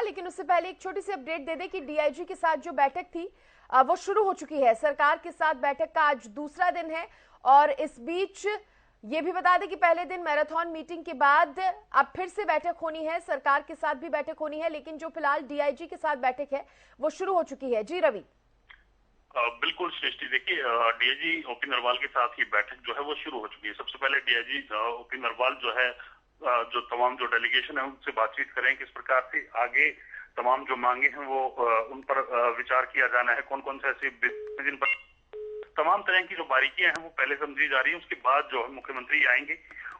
लेकिन उससे पहले एक छोटी सी अपडेट दे दें कि डीआईजी के साथ जो बैठक थी वो शुरू हो चुकी है। सरकार के साथ बैठक का आज दूसरा दिन है और इस बीच ये भी बता दें कि पहले दिन मैराथन मीटिंग के बाद अब फिर से बैठक होनी है, सरकार के साथ भी बैठक होनी है, लेकिन जो फिलहाल डीआईजी के साथ बैठक है वो शुरू हो चुकी है। जी रवि। बिल्कुल सृष्टि, देखिए डीआईजी ओपी नरवाल के साथ ही बैठक जो है वो शुरू हो चुकी है। सबसे पहले डीआईजी ओपी नरवाल जो है जो तमाम जो डेलीगेशन है उनसे बातचीत करें, किस प्रकार से आगे तमाम जो मांगे हैं वो उन पर विचार किया जाना है, कौन कौन से ऐसे जिन पर तमाम तरह की जो बारीकियां हैं वो पहले समझी जा रही है। उसके बाद जो है मुख्यमंत्री आएंगे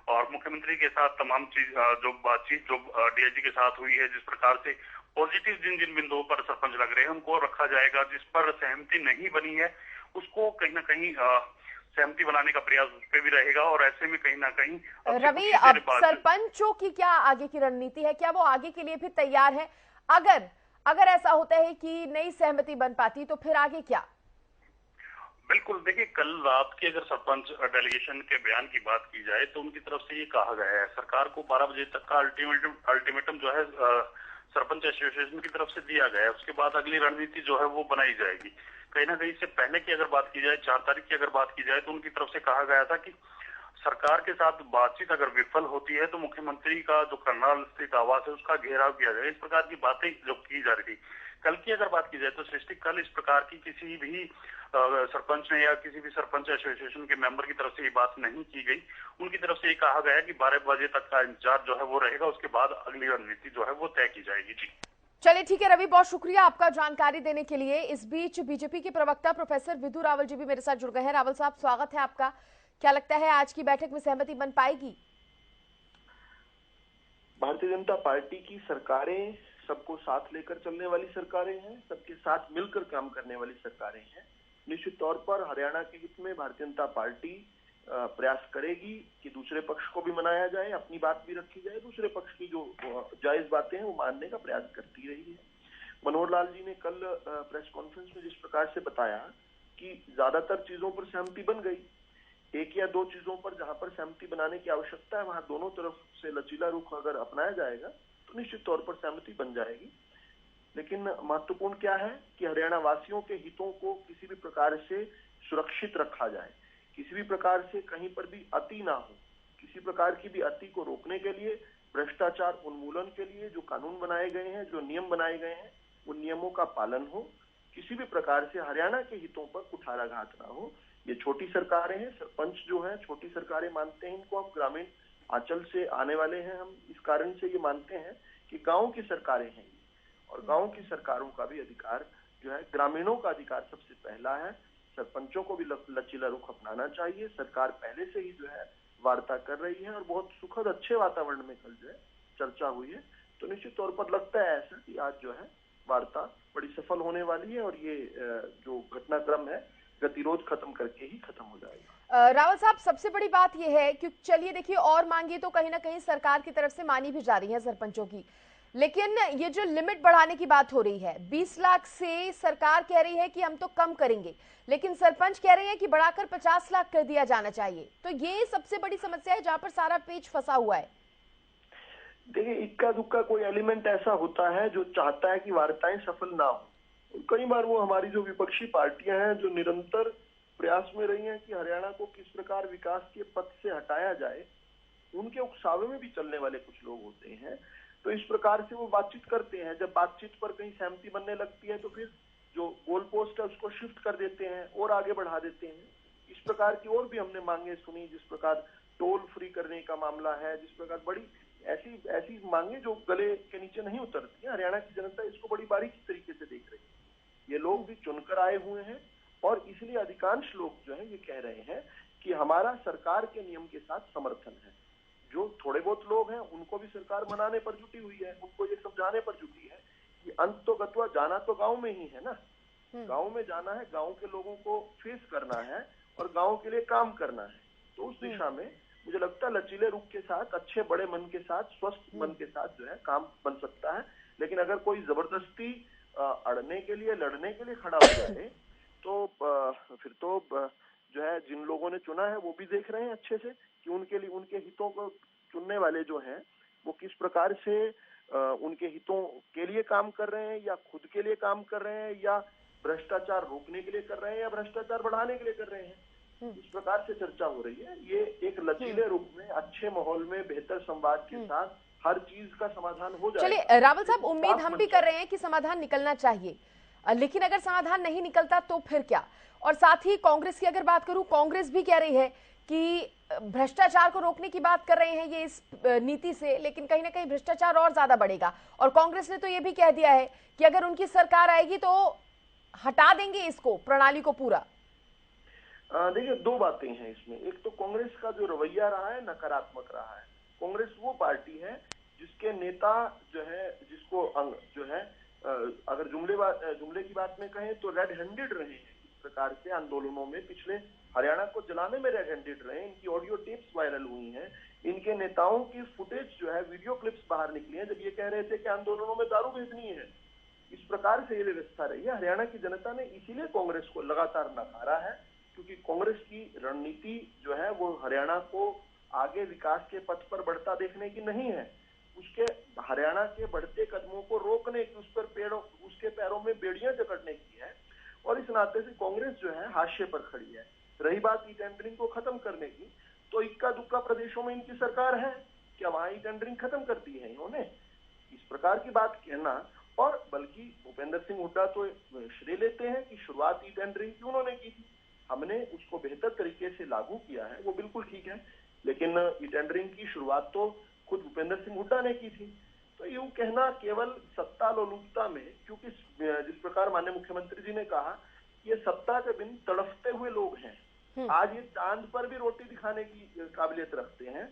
और मुख्यमंत्री के साथ तमाम चीज जो बातचीत जो डीआईजी के साथ हुई है, जिस प्रकार से पॉजिटिव जिन जिन बिंदुओं पर सरपंच लग रहे हैं उनको रखा जाएगा, जिस पर सहमति नहीं बनी है उसको कहीं ना कहीं सहमति बनाने का प्रयास उस पर भी रहेगा। और ऐसे में कहीं ना कहीं रवि, अब सरपंचों की क्या आगे की रणनीति है, क्या वो आगे के लिए भी तैयार है? अगर अगर ऐसा होता है कि नई सहमति बन पाती तो फिर आगे क्या? बिल्कुल, देखिए कल रात के अगर सरपंच डेलीगेशन के बयान की बात की जाए तो उनकी तरफ से ये कहा गया है सरकार को 12 बजे तक का अल्टीमेटम जो है सरपंच एसोसिएशन की तरफ से दिया गया है। उसके बाद अगली रणनीति जो है वो बनाई जाएगी। कहीं ना कहीं से पहले की अगर बात की जाए, 4 तारीख की अगर बात की जाए, तो उनकी तरफ से कहा गया था कि सरकार के साथ बातचीत अगर विफल होती है तो मुख्यमंत्री का जो करनाल स्थित आवास है उसका घेराव किया जाए। इस प्रकार की बातें जो की जा रही थी। कल की अगर बात की जाए तो सृष्टि, कल इस प्रकार की किसी भी सरपंच ने या किसी भी सरपंच एसोसिएशन के मेंबर की तरफ से ये बात नहीं की गई। उनकी तरफ से ये कहा गया कि 12 बजे तक का इंतजार जो है वो रहेगा, उसके बाद अगली रणनीति जो है वो तय की जाएगी। जी चलिए ठीक है रवि, बहुत शुक्रिया आपका जानकारी देने के लिए। इस बीच बीजेपी के प्रवक्ता प्रोफेसर विधु रावल जी भी मेरे साथ जुड़ गए हैं। रावल साहब, स्वागत है आपका। क्या लगता है आज की बैठक में सहमति बन पाएगी? भारतीय जनता पार्टी की सरकारें सबको साथ लेकर चलने वाली सरकारें हैं, सबके साथ मिलकर काम करने वाली सरकारें हैं। निश्चित तौर पर हरियाणा के हित में भारतीय जनता पार्टी प्रयास करेगी कि दूसरे पक्ष को भी मनाया जाए, अपनी बात भी रखी जाए, दूसरे पक्ष की जो जायज बातें हैं वो मानने का प्रयास करती रही है। मनोहर लाल जी ने कल प्रेस कॉन्फ्रेंस में जिस प्रकार से बताया कि ज्यादातर चीजों पर सहमति बन गई, एक या दो चीजों पर जहां पर सहमति बनाने की आवश्यकता है वहां दोनों तरफ से लचीला रुख अगर अपनाया जाएगा तो निश्चित तौर पर सहमति बन जाएगी। लेकिन महत्वपूर्ण क्या है कि हरियाणा वासियों के हितों को किसी भी प्रकार से सुरक्षित रखा जाए, किसी भी प्रकार से कहीं पर भी अति ना हो। किसी प्रकार की भी अति को रोकने के लिए, भ्रष्टाचार उन्मूलन के लिए जो कानून बनाए गए हैं, जो नियम बनाए गए हैं, उन नियमों का पालन हो। किसी भी प्रकार से हरियाणा के हितों पर कुठाराघात ना हो। ये छोटी सरकारें हैं, सरपंच जो है छोटी सरकारें मानते हैं इनको। हम ग्रामीण आंचल से आने वाले हैं, हम इस कारण से ये मानते हैं कि गांव की सरकारें हैं और गांव की सरकारों का भी अधिकार जो है, ग्रामीणों का अधिकार सबसे पहला है। सरपंचों को भी लचीला रुख अपनाना चाहिए। सरकार पहले से ही जो है वार्ता कर रही है और बहुत सुखद अच्छे वातावरण में कल जो है चर्चा हुई है। तो निश्चित तौर पर लगता है ऐसा कि आज जो है वार्ता बड़ी सफल होने वाली है और ये जो घटनाक्रम है गतिरोध खत्म करके ही खत्म हो जाएगा। रावल साहब, सबसे बड़ी बात यह है कि चलिए देखिए, और मांगे तो कहीं ना कहीं सरकार की तरफ से मानी भी जा रही है सरपंचों की, लेकिन ये जो लिमिट बढ़ाने की बात हो रही है 20 लाख से, सरकार कह रही है कि हम तो कम करेंगे, लेकिन सरपंच कह रहे हैं कि बढ़ाकर 50 लाख कर दिया जाना चाहिए। तो ये सबसे बड़ी समस्या है जहां पर सारा पेच फंसा हुआ है। देखिए, इक्का दुक्का कोई एलिमेंट ऐसा होता है जो चाहता है कि वार्ताएं सफल ना हो। कई बार वो हमारी जो विपक्षी पार्टियां हैं जो निरंतर प्रयास में रही हैं कि हरियाणा को किस प्रकार विकास के पथ से हटाया जाए, उनके उकसावे में भी चलने वाले कुछ लोग होते हैं। तो इस प्रकार से वो बातचीत करते हैं। जब बातचीत पर कहीं सहमति बनने लगती है तो फिर जो गोल पोस्ट है उसको शिफ्ट कर देते हैं और आगे बढ़ा देते हैं। इस प्रकार की और भी हमने मांगे सुनी, जिस प्रकार टोल फ्री करने का मामला है, जिस प्रकार बड़ी ऐसी ऐसी मांगे जो गले के नीचे नहीं उतरती है। हरियाणा की जनता इसको बड़ी बारीकी तरीके से देख रही है। ये लोग भी चुनकर आए हुए हैं और इसलिए अधिकांश लोग जो है ये कह रहे हैं कि हमारा सरकार के नियम के साथ समर्थन है। जो थोड़े बहुत लोग हैं उनको भी सरकार मनाने पर जुटी हुई है, उनको ये समझाने पर जुटी है कि अंत तो गत्वा जाना तो गांव में ही है ना। गांव में जाना है, गांव के लोगों को फेस करना है और गांव के लिए काम करना है। तो उस दिशा में मुझे लगता है लचीले रुख के साथ, अच्छे बड़े मन के साथ, स्वस्थ मन के साथ जो है काम बन सकता है। लेकिन अगर कोई जबरदस्ती अड़ने के लिए, लड़ने के लिए खड़ा हो जाए तो फिर तो जो है जिन लोगों ने चुना है वो भी देख रहे हैं अच्छे से कि उनके लिए, उनके हितों को चुनने वाले जो हैं वो किस प्रकार से उनके हितों के लिए काम कर रहे हैं या खुद के लिए काम कर रहे हैं या भ्रष्टाचार रोकने के लिए कर रहे हैं या भ्रष्टाचार बढ़ाने के लिए कर रहे हैं। इस प्रकार से चर्चा हो रही है। ये एक लचीले रूप में, अच्छे माहौल में, बेहतर संवाद के साथ हर चीज का समाधान हो जाएगा। चलिए रावल साहब, उम्मीद हम भी कर रहे हैं कि समाधान निकलना चाहिए, लेकिन अगर समाधान नहीं निकलता तो फिर क्या? और साथ ही कांग्रेस की अगर बात करूं, कांग्रेस भी कह रही है कि भ्रष्टाचार को रोकने की बात कर रहे हैं ये इस नीति से, लेकिन कहीं ना कहीं भ्रष्टाचार और ज्यादा बढ़ेगा। और कांग्रेस ने तो ये भी कह दिया है कि अगर उनकी सरकार आएगी तो हटा देंगे इसको, प्रणाली को पूरा। देखिए, दो बातें हैं इसमें। एक तो कांग्रेस का जो रवैया रहा है नकारात्मक रहा है। कांग्रेस वो पार्टी है जिसके नेता जो है, जिसको जो है अगर जुमले की बात में कहें तो रेड हैंडेड रहे हैं। इस प्रकार से आंदोलनों में पिछले हरियाणा को जलाने में रेड हैंडेड रहे। इनकी ऑडियो टेप्स वायरल हुई हैं। इनके नेताओं की फुटेज जो है, वीडियो क्लिप्स बाहर निकली हैं जब ये कह रहे थे कि आंदोलनों में दारू भेजनी है। इस प्रकार से ये व्यवस्था रही है। हरियाणा की जनता ने इसीलिए कांग्रेस को लगातार नकारा है, क्योंकि कांग्रेस की रणनीति जो है वो हरियाणा को आगे विकास के पथ पर बढ़ता देखने की नहीं है। उसके हरियाणा के बढ़ते कदमों को रोकने की, उसके पैरों में बेड़ियां जकड़ने की है। और इस नाते से कांग्रेस जो है हाशिए पर खड़ी है। रही बात ई टेंडरिंग को खत्म करने की, तो इक्का दुक्का प्रदेशों में इनकी सरकार है, क्या वहां ई टेंडरिंग खत्म कर दी है इन्होंने? इस प्रकार की बात कहना, और बल्कि भूपेंद्र सिंह हुड्डा तो श्रेय लेते हैं कि शुरुआत ई टेंडरिंग की उन्होंने की थी, हमने उसको बेहतर तरीके से लागू किया है, वो बिल्कुल ठीक है। लेकिन ई टेंडरिंग की शुरुआत तो खुद भूपेंद्र सिंह हुड्डा ने की थी। तो यूं कहना केवल सत्ता लोलुपता में, क्योंकि जिस प्रकार माननीय मुख्यमंत्री जी ने कहा, ये सत्ता के बिन तड़फते हुए लोग हैं। आज ये चांद पर भी रोटी दिखाने की काबिलियत रखते हैं।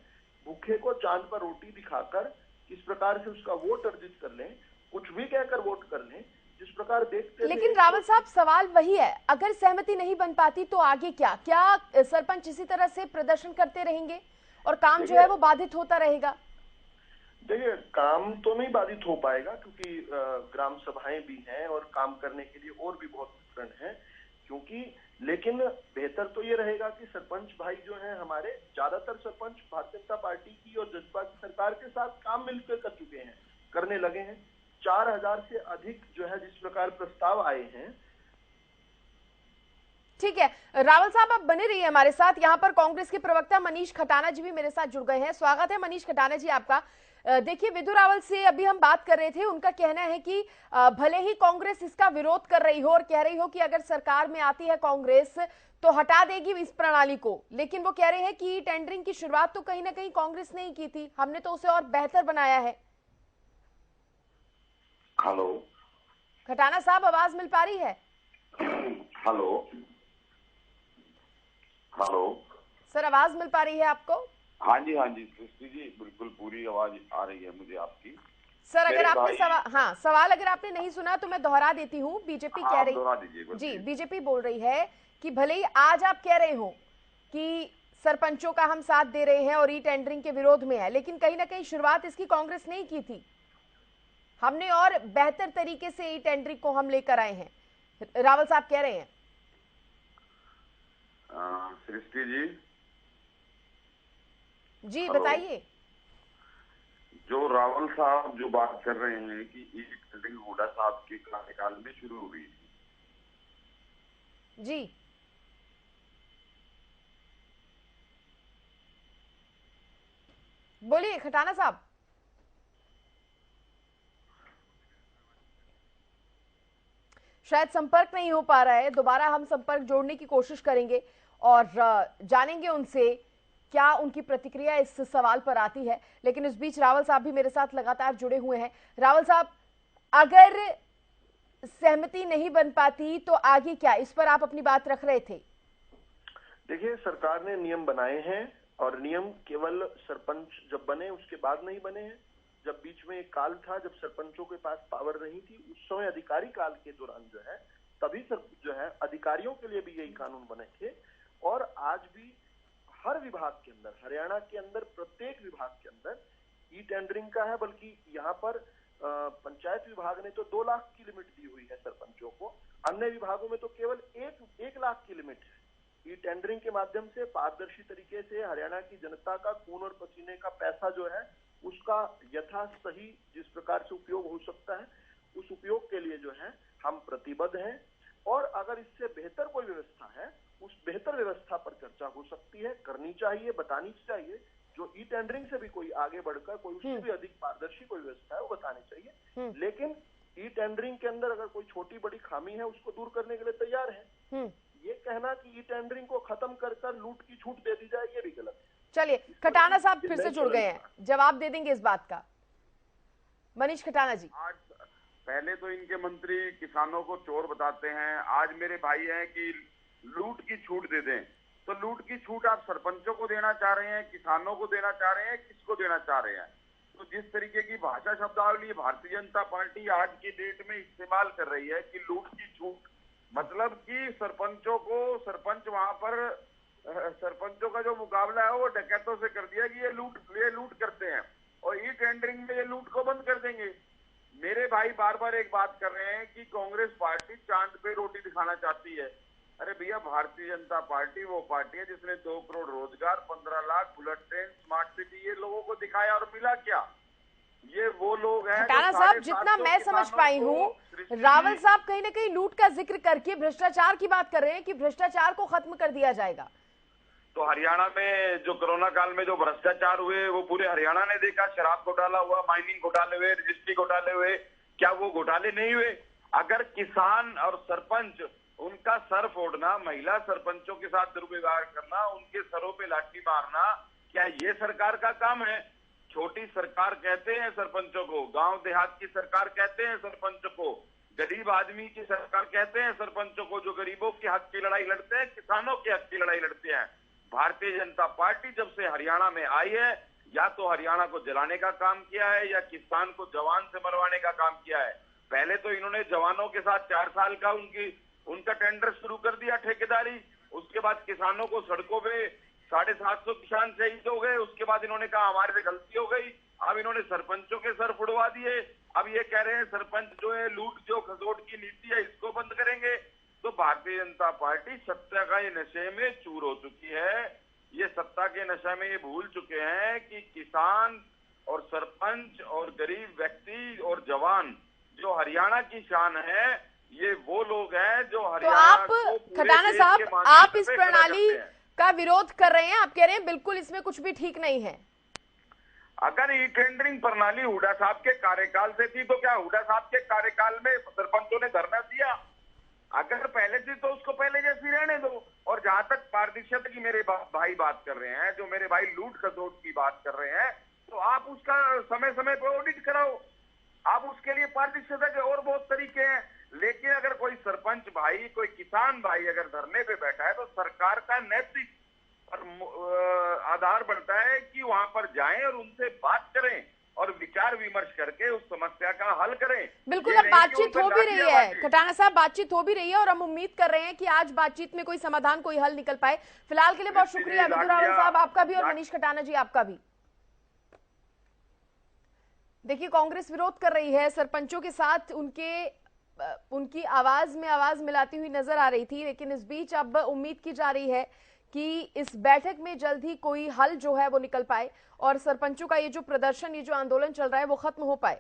भूखे को चांद पर रोटी दिखाकर किस प्रकार से उसका वोट अर्जित कर लें, कुछ भी कहकर वोट कर लें, जिस प्रकार देखते। लेकिन रावल साहब, सवाल वही है, अगर सहमति नहीं बन पाती तो आगे क्या? क्या सरपंच इसी तरह से प्रदर्शन करते रहेंगे और काम जो है वो बाधित होता रहेगा? देखिए, काम तो नहीं बाधित हो पाएगा, क्योंकि ग्राम सभाएं भी हैं और काम करने के लिए और भी बहुत उपकरण हैं। क्योंकि लेकिन बेहतर तो ये रहेगा कि सरपंच भाई जो हैं हमारे, ज्यादातर सरपंच भारतीय जनता पार्टी की और जसपा की सरकार के साथ काम मिलकर कर चुके हैं, करने लगे हैं। 4000 से अधिक जो है जिस प्रकार प्रस्ताव आए हैं। ठीक है रावल साहब, आप बने रहिए हमारे साथ। यहाँ पर कांग्रेस के प्रवक्ता मनीष खटाना जी भी मेरे साथ जुड़ गए हैं। स्वागत है मनीष खटाना जी आपका। देखिए, विधु रावल से अभी हम बात कर रहे थे, उनका कहना है कि भले ही कांग्रेस इसका विरोध कर रही हो और कह रही हो कि अगर सरकार में आती है कांग्रेस तो हटा देगी इस प्रणाली को, लेकिन वो कह रहे हैं कि टेंडरिंग की शुरुआत तो कहीं ना कहीं कांग्रेस ने ही की थी, हमने तो उसे और बेहतर बनाया है। हेलो खटाना साहब, आवाज मिल पा रही है? हेलो हेलो सर, आवाज मिल पा रही है आपको? हाँ जी सृष्टि जी, बिल्कुल पूरी आवाज आ रही है मुझे आपकी। सर, अगर आपने सवाल अगर आपने नहीं सुना तो मैं दोहरा देती हूँ। बीजेपी कह रही, दोहरा दीजिए जी, बीजेपी बोल रही है कि भले ही आज आप कह रहे हो कि सरपंचों का हम साथ दे रहे हैं और ई टेंडरिंग के विरोध में है, लेकिन कहीं ना कहीं शुरुआत इसकी कांग्रेस ने ही की थी, हमने और बेहतर तरीके से ई टेंडरिंग को हम लेकर आए हैं, रावल साहब कह रहे हैं। सृष्टि जी बताइए। जो रावल साहब जो बात कर रहे हैं कि ई टेंडरिंग हुड्डा साहब के कार्यकाल में शुरू हुई थी, जी बोलिए खटाना साहब। शायद संपर्क नहीं हो पा रहा है, दोबारा हम संपर्क जोड़ने की कोशिश करेंगे और जानेंगे उनसे क्या उनकी प्रतिक्रिया इस सवाल पर आती है। लेकिन इस बीच रावल साहब भी मेरे साथ लगातार जुड़े हुए हैं। रावल साहब, अगर सहमति नहीं बन पाती तो आगे क्या, इस पर आप अपनी बात रख रहे थे। देखिए, सरकार ने नियम बनाए हैं और नियम केवल सरपंच जब बने उसके बाद नहीं बने हैं। जब बीच में एक काल था जब सरपंचों के पास पावर नहीं थी, उस समय अधिकारी काल के दौरान जो है तभी जो है अधिकारियों के लिए भी यही कानून बने थे। और आज भी हर विभाग के अंदर, हरियाणा के अंदर प्रत्येक विभाग के अंदर ई टेंडरिंग का है। बल्कि यहाँ पर पंचायत विभाग ने तो 2 लाख की लिमिट दी हुई है सरपंचों को, अन्य विभागों में तो केवल 1 लाख की लिमिट है। ई टेंडरिंग के माध्यम से पारदर्शी तरीके से हरियाणा की जनता का खून और पसीने का पैसा जो है उसका यथा सही जिस प्रकार से उपयोग हो सकता है उस उपयोग के लिए जो है हम प्रतिबद्ध हैं। और अगर इससे बेहतर कोई व्यवस्था है, उस बेहतर व्यवस्था पर चर्चा हो सकती है, करनी चाहिए, बतानी चाहिए। जो ई टेंडरिंग से भी कोई आगे बढ़कर कोई उससे भी अधिक पारदर्शी कोई व्यवस्था है वो बतानी चाहिए। लेकिन ई टेंडरिंग के अंदर अगर कोई छोटी बड़ी खामी है उसको दूर करने के लिए तैयार है। ये कहना कि ई टेंडरिंग को खत्म कर लूट की छूट दे दी जाए, ये भी गलत है। चलिए, खटाना साहब फिर से जुड़ गए हैं, जवाब दे देंगे इस बात का। मनीष खटाना जी। आज पहले तो इनके मंत्री किसानों को चोर बताते हैं, आज मेरे भाई हैं कि लूट की छूट दे दें। तो लूट की छूट आप सरपंचों को देना चाह रहे हैं, किसानों को देना चाह रहे हैं, किसको देना चाह रहे हैं? तो जिस तरीके की भाषा शब्दावली भारतीय जनता पार्टी आज की डेट में इस्तेमाल कर रही है कि लूट की छूट, मतलब कि सरपंचों को, सरपंच वहां पर सरपंचों का जो मुकाबला है वो डकैतों से कर दिया कि ये लूट करते हैं और ई टेंडरिंग में ये लूट को बंद कर देंगे। मेरे भाई बार बार एक बात कर रहे हैं कि कांग्रेस पार्टी चांद पे रोटी दिखाना चाहती है। अरे भैया, भारतीय जनता पार्टी वो पार्टी है जिसने 2 करोड़ रोजगार, 15 lakh bullet train, smart city ये लोगों को दिखाया और मिला क्या? ये वो लोग हैं। खटाना साहब, जितना मैं समझ पाई हूँ, रावल साहब कहीं ना कहीं लूट का जिक्र करके भ्रष्टाचार की बात कर रहे हैं कि भ्रष्टाचार को खत्म कर दिया जाएगा। तो हरियाणा में जो कोरोना काल में जो भ्रष्टाचार हुए वो पूरे हरियाणा ने देखा। शराब घोटाला हुआ, माइनिंग घोटाले हुए, रजिस्ट्री घोटाले हुए, क्या वो घोटाले नहीं हुए? अगर किसान और सरपंच उनका सर फोड़ना, महिला सरपंचों के साथ दुर्व्यवहार करना, उनके सरों पे लाठी मारना, क्या ये सरकार का काम है? छोटी सरकार कहते हैं सरपंचों को, गांव देहात की सरकार कहते हैं सरपंचों को, गरीब आदमी की सरकार कहते हैं सरपंचों को, जो गरीबों के हक की लड़ाई लड़ते हैं, किसानों के हक की लड़ाई लड़ते हैं। भारतीय जनता पार्टी जब से हरियाणा में आई है, या तो हरियाणा को जलाने का काम किया है या किसान को जवान से मरवाने का काम किया है। पहले तो इन्होंने जवानों के साथ 4 साल का उनका टेंडर शुरू कर दिया, ठेकेदारी। उसके बाद किसानों को सड़कों पे 750 किसान शहीद हो गए। उसके बाद इन्होंने कहा हमारे से गलती हो गई। अब इन्होंने सरपंचों के सर फुड़वा दिए। अब ये कह रहे हैं सरपंच जो है लूट जो खसोट की नीति है इसको बंद करेंगे। तो भारतीय जनता पार्टी सत्ता का ये नशे में चूर हो चुकी है। ये सत्ता के नशे में ये भूल चुके हैं कि किसान और सरपंच और गरीब व्यक्ति और जवान जो हरियाणा की शान है, ये वो लोग हैं जो हरियाणा तो आप खटाना साहब, आप इस प्रणाली का विरोध कर रहे हैं, आप कह रहे हैं बिल्कुल इसमें कुछ भी ठीक नहीं है। अगर ई टेंडरिंग प्रणाली हुड्डा साहब के कार्यकाल से थी तो क्या हुड्डा साहब के कार्यकाल में सरपंचों ने धरना दिया? अगर पहले थी तो उसको पहले जैसी रहने दो। और जहां तक पारदर्शिता की मेरे भाई बात कर रहे हैं, जो मेरे भाई लूट खसोट की बात कर रहे हैं, तो आप उसका समय समय पर ऑडिट कराओ। आप उसके लिए पारदर्शिता के और बहुत तरीके हैं। लेकिन अगर कोई सरपंच भाई, कोई किसान भाई अगर धरने पे बैठा है तो सरकार का नैतिक आधार बनता है कि वहां पर जाएं और उनसे बात करें और विचार विमर्श करके उस समस्या का हल करें। बिल्कुल, अब बातचीत हो भी रही है खटाना साहब, बातचीत हो भी रही है और हम उम्मीद कर रहे हैं कि आज बातचीत में कोई समाधान, कोई हल निकल पाए। फिलहाल के लिए बहुत शुक्रिया विधु रावल साहब, आपका भी, और मनीष खटाना जी आपका भी। देखिए, कांग्रेस विरोध कर रही है, सरपंचों के साथ उनकी आवाज में आवाज मिलाती हुई नजर आ रही थी। लेकिन इस बीच अब उम्मीद की जा रही है कि इस बैठक में जल्द ही कोई हल जो है वो निकल पाए और सरपंचों का ये जो प्रदर्शन, ये जो आंदोलन चल रहा है वो खत्म हो पाए।